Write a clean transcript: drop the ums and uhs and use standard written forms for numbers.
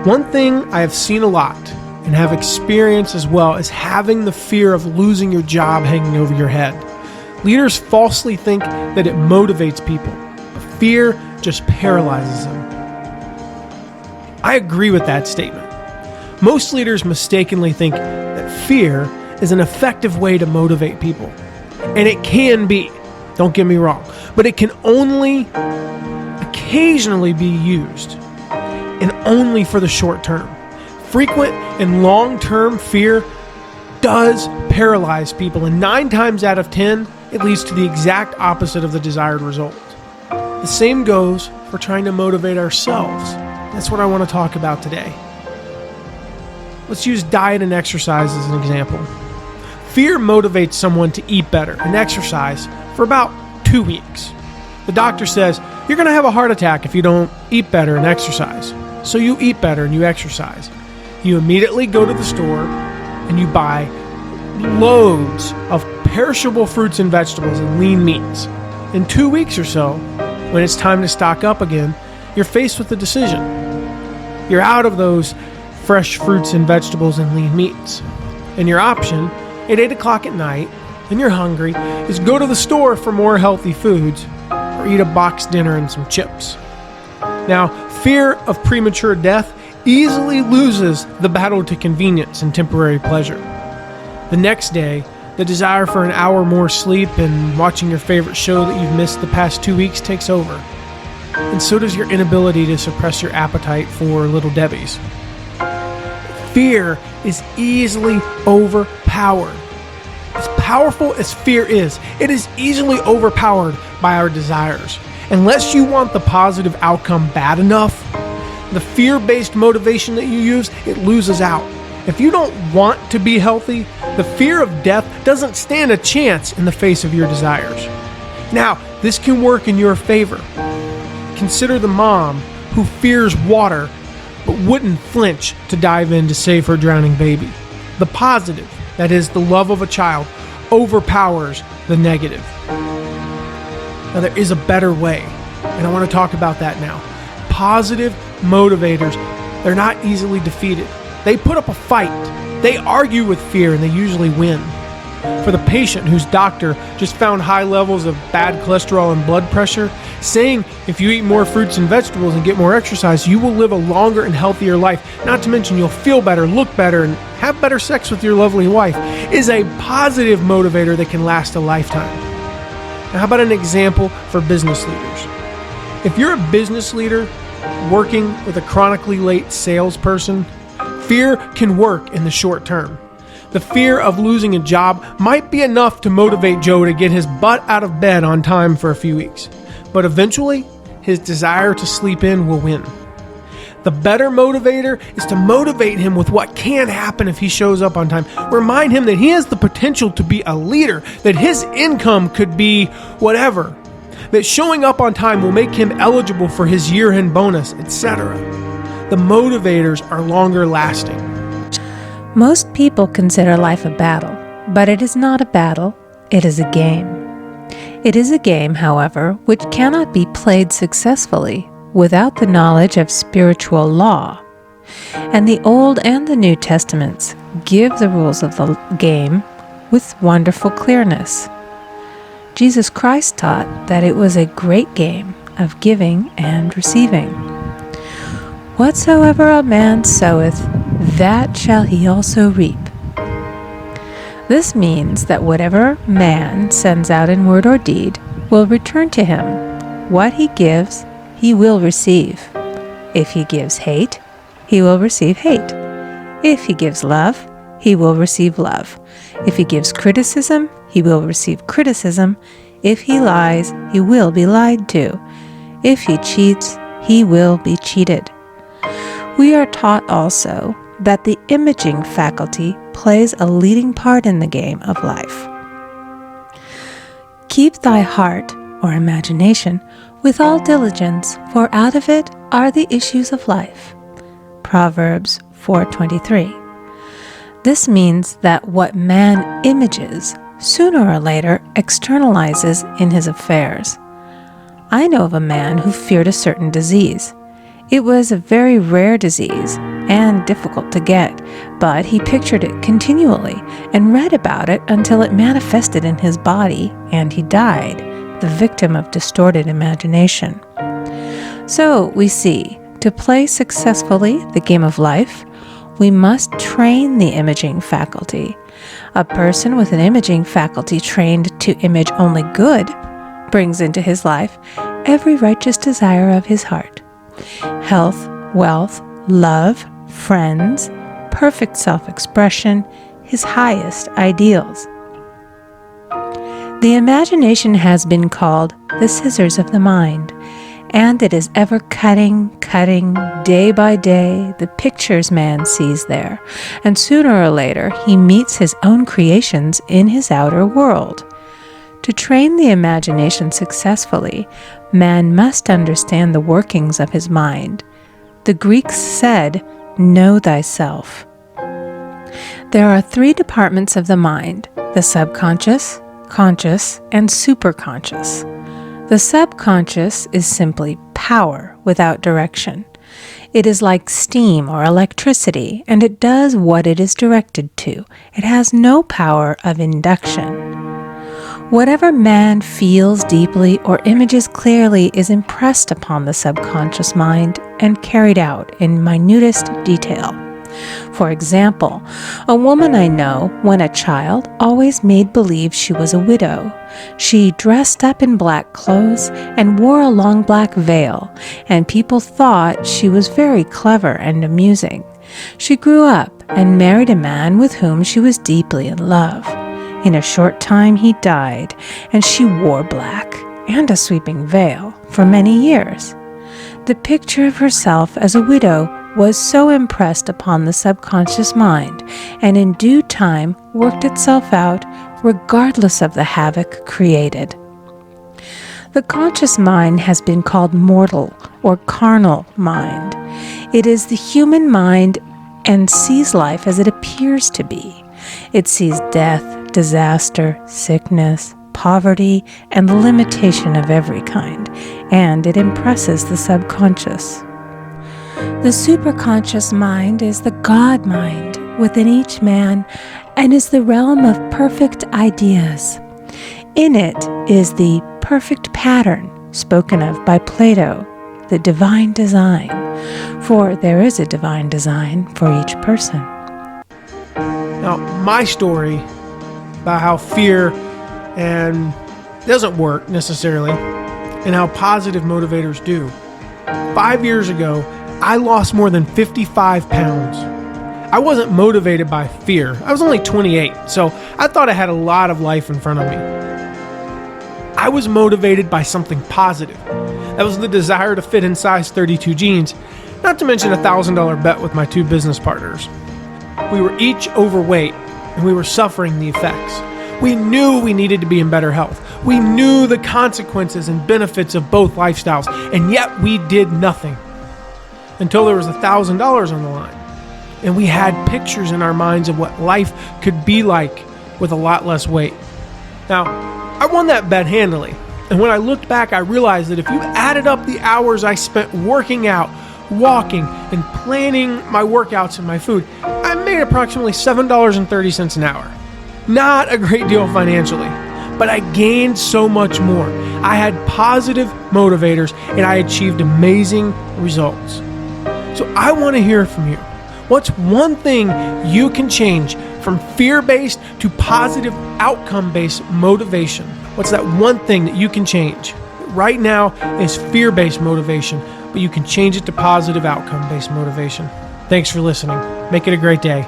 One thing I have seen a lot and have experienced as well is having the fear of losing your job hanging over your head. Leaders falsely think that it motivates people, but fear just paralyzes them. I agree with that statement. Most leaders mistakenly think that fear is an effective way to motivate people. And it can be, don't get me wrong, but it can only occasionally be used, and only for the short term. Frequent and long-term fear does paralyze people, and 9 times out of 10, it leads to the exact opposite of the desired result. The same goes for trying to motivate ourselves. That's what I want to talk about today. Let's use diet and exercise as an example. Fear motivates someone to eat better and exercise for about 2 weeks. The doctor says, you're going to have a heart attack if you don't eat better and exercise. So you eat better and you exercise. You immediately go to the store and you buy loads of perishable fruits and vegetables and lean meats. In 2 weeks or so, when it's time to stock up again, you're faced with a decision. You're out of those fresh fruits and vegetables and lean meats. And your option at 8 o'clock at night, when you're hungry, is go to the store for more healthy foods or eat a boxed dinner and some chips. Now, fear of premature death easily loses the battle to convenience and temporary pleasure. The next day, the desire for an hour more sleep and watching your favorite show that you've missed the past 2 weeks takes over. And so does your inability to suppress your appetite for Little Debbie's. Fear is easily overpowered. As powerful as fear is, it is easily overpowered by our desires. Unless you want the positive outcome bad enough, the fear-based motivation that you use, it loses out. If you don't want to be healthy, the fear of death doesn't stand a chance in the face of your desires. Now, this can work in your favor. Consider the mom who fears water but wouldn't flinch to dive in to save her drowning baby. The positive, that is, the love of a child, overpowers the negative. Now, there is a better way, and I want to talk about that now. Positive motivators, they're not easily defeated. They put up a fight. They argue with fear, and they usually win. For the patient whose doctor just found high levels of bad cholesterol and blood pressure, saying if you eat more fruits and vegetables and get more exercise, you will live a longer and healthier life, not to mention you'll feel better, look better, and have better sex with your lovely wife, is a positive motivator that can last a lifetime. Now, how about an example for business leaders? If you're a business leader working with a chronically late salesperson, fear can work in the short term. The fear of losing a job might be enough to motivate Joe to get his butt out of bed on time for a few weeks. But eventually, his desire to sleep in will win. The better motivator is to motivate him with what can happen if he shows up on time. Remind him that he has the potential to be a leader, that his income could be whatever, that showing up on time will make him eligible for his year-end bonus, etc. The motivators are longer lasting. Most people consider life a battle, but it is not a battle, it is a game. It is a game, however, which cannot be played successfully without the knowledge of spiritual law. And the Old and the New Testaments give the rules of the game with wonderful clearness. Jesus Christ taught that it was a great game of giving and receiving. Whatsoever a man soweth, that shall he also reap. This means that whatever man sends out in word or deed will return to him. What he gives, he will receive. If he gives hate, he will receive hate. If he gives love, he will receive love. If he gives criticism, he will receive criticism. If he lies, he will be lied to. If he cheats, he will be cheated. We are taught also that the imaging faculty plays a leading part in the game of life. Keep thy heart, or imagination, with all diligence, for out of it are the issues of life. Proverbs 4:23. This means that what man images, sooner or later externalizes in his affairs. I know of a man who feared a certain disease. It was a very rare disease, and difficult to get, but he pictured it continually and read about it until it manifested in his body and he died, the victim of distorted imagination. So we see, to play successfully the game of life, we must train the imaging faculty. A person with an imaging faculty trained to image only good brings into his life every righteous desire of his heart. Health, wealth, love, friends, perfect self-expression, his highest ideals. The imagination has been called the scissors of the mind, and it is ever cutting, day by day, the pictures man sees there, and sooner or later he meets his own creations in his outer world. To train the imagination successfully, man must understand the workings of his mind. The Greeks said, "Know thyself." There are 3 departments of the mind: the subconscious, conscious, and superconscious. The subconscious is simply power without direction. It is like steam or electricity, and it does what it is directed to. It has no power of induction. Whatever man feels deeply or images clearly is impressed upon the subconscious mind and carried out in minutest detail. For example, a woman I know, when a child, always made believe she was a widow. She dressed up in black clothes and wore a long black veil, and people thought she was very clever and amusing. She grew up and married a man with whom she was deeply in love. In a short time he died, and she wore black and a sweeping veil for many years. The picture of herself as a widow was so impressed upon the subconscious mind, and in due time worked itself out regardless of the havoc created. The conscious mind has been called mortal or carnal mind. It is the human mind and sees life as it appears to be. It sees death, disaster, sickness, poverty, and limitation of every kind, and it impresses the subconscious. The superconscious mind is the God mind within each man and is the realm of perfect ideas. In it is the perfect pattern spoken of by Plato, the divine design, for there is a divine design for each person. Now, my story about how fear and doesn't work necessarily, and how positive motivators do. 5 years ago, I lost more than 55 pounds. I wasn't motivated by fear. I was only 28, so I thought I had a lot of life in front of me. I was motivated by something positive. That was the desire to fit in size 32 jeans, not to mention a $1,000 bet with my 2 business partners. We were each overweight, and we were suffering the effects. We knew we needed to be in better health. We knew the consequences and benefits of both lifestyles, and yet we did nothing. Until there was $1,000 on the line. And we had pictures in our minds of what life could be like with a lot less weight. Now, I won that bet handily. And when I looked back, I realized that if you added up the hours I spent working out, walking, and planning my workouts and my food, I made approximately $7.30 an hour. Not a great deal financially, but I gained so much more. I had positive motivators and I achieved amazing results. So I want to hear from you. What's one thing you can change from fear-based to positive outcome-based motivation? What's that one thing that you can change? Right now is fear-based motivation, but you can change it to positive outcome-based motivation. Thanks for listening. Make it a great day.